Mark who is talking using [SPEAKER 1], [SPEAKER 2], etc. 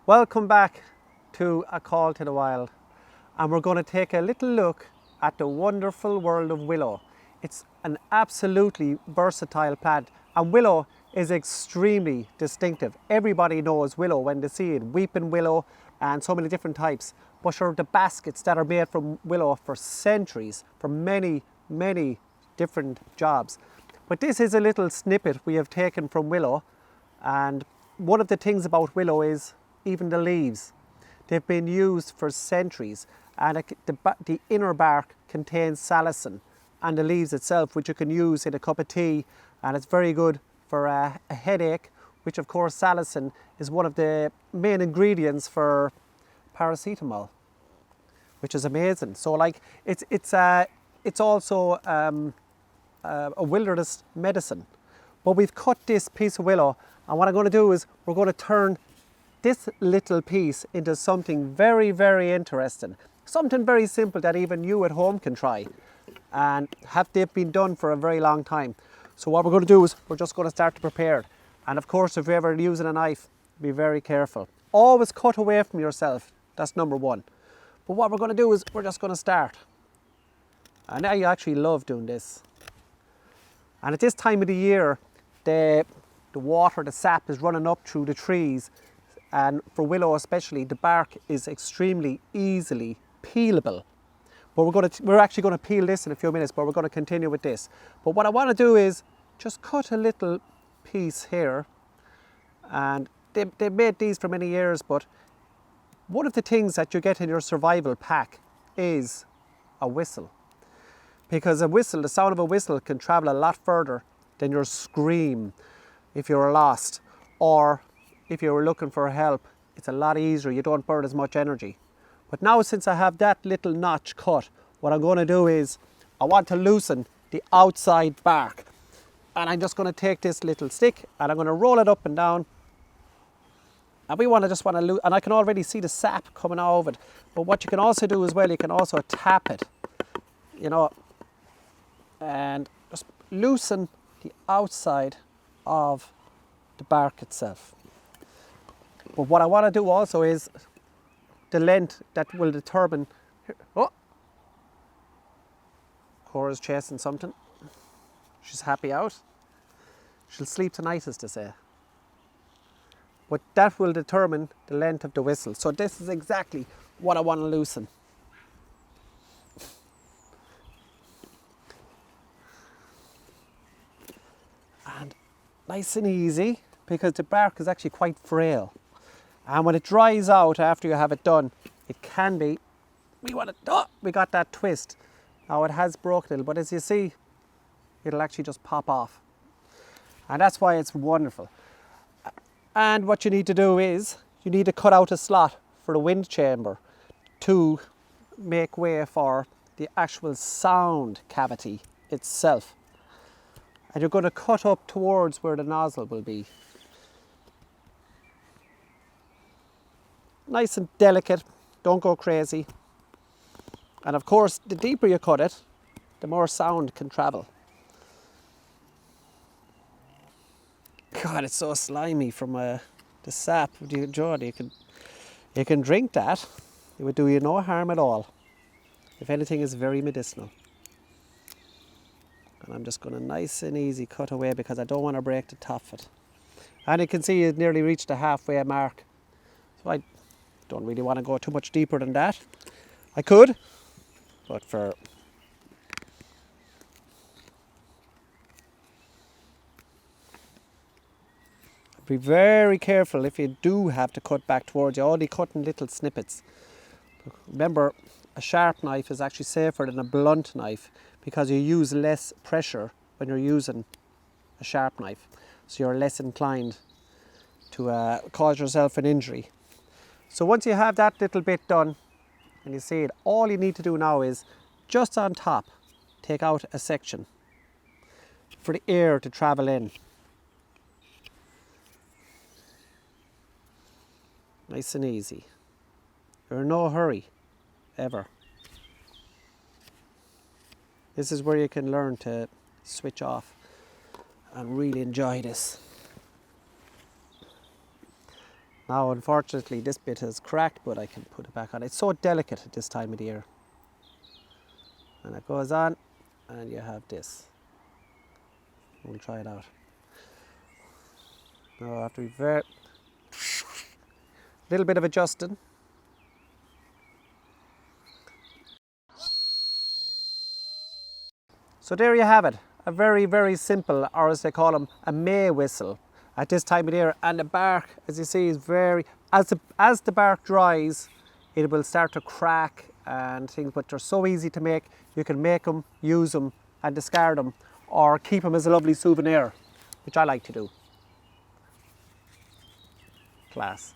[SPEAKER 1] Welcome back to A Call to the Wild, and we're going to take a little look at the wonderful world of willow. It's an absolutely versatile plant, and willow is extremely distinctive. Everybody knows willow when they see it, weeping willow and so many different types. But sure, the baskets that are made from willow for centuries, for many different jobs. But this is a little snippet we have taken from willow, and one of the things about willow is even the leaves. They've been used for centuries, and the inner bark contains salicin, and the leaves itself, which you can use in a cup of tea, and it's very good for a headache, which of course salicin is one of the main ingredients for paracetamol, which is amazing. So like it's also a wilderness medicine. But we've cut this piece of willow, and what I'm going to do is we're going to turn this little piece into something very interesting, something very simple that even you at home can try, and they've been done for a very long time. So what we're going to do is we're just going to start to prepare it. And of course, if you're ever using a knife, be very careful. Always cut away from yourself. That's number one. But what we're going to do is we're just going to start. And I actually love doing this. And at this time of the year, the water, the sap is running up through the trees, and for willow especially, the bark is extremely easily peelable. But we're actually going to peel this in a few minutes, but we're going to continue with this. But what I want to do is just cut a little piece here, and they've made these for many years, but one of the things that you get in your survival pack is a whistle. Because a whistle, the sound of a whistle can travel a lot further than your scream if you're lost, or if you were looking for help. It's a lot easier, you don't burn as much energy. But now, since I have that little notch cut, what I'm going to do is I want to loosen the outside bark, and I'm just going to take this little stick and I'm going to roll it up and down, and and I can already see the sap coming out of it. But what you can also do as well, you can also tap it, and just loosen the outside of the bark itself. But what I want to do also is the length that will determine. Oh, Cora's chasing something. She's happy out. She'll sleep tonight, as they say. But that will determine the length of the whistle. So this is exactly what I want to loosen. And nice and easy, because the bark is actually quite frail. And when it dries out after you have it done, it can be, we got that twist. Now it has broken a little, but as you see, it'll actually just pop off. And that's why it's wonderful. And what you need to do is, you need to cut out a slot for the wind chamber to make way for the actual sound cavity itself. And you're going to cut up towards where the nozzle will be. Nice and delicate, don't go crazy. And of course, the deeper you cut it, the more sound can travel. God, it's so slimy from the sap. Jordan, you can drink that. It would do you no harm at all. If anything, it's very medicinal. And I'm just going to nice and easy cut away, because I don't want to break the top of it. And you can see it nearly reached the halfway mark. So I don't really want to go too much deeper than that. I could, but be very careful if you do have to cut back towards you, only cutting little snippets. Remember, a sharp knife is actually safer than a blunt knife, because you use less pressure when you're using a sharp knife. So you're less inclined to cause yourself an injury. So once you have that little bit done, and you see it, all you need to do now is, just on top, take out a section for the air to travel in. Nice and easy. You're in no hurry, ever. This is where you can learn to switch off and really enjoy this. Now unfortunately this bit is cracked, but I can put it back on. It's so delicate at this time of the year. And it goes on and you have this. We'll try it out. Now after we've little bit of adjusting. So there you have it, a very, very simple, or as they call them, a May whistle at this time of the year. And the bark, as you see, is very, as the bark dries, it will start to crack and things, but they're so easy to make. You can make them, use them and discard them, or keep them as a lovely souvenir, which I like to do. Class.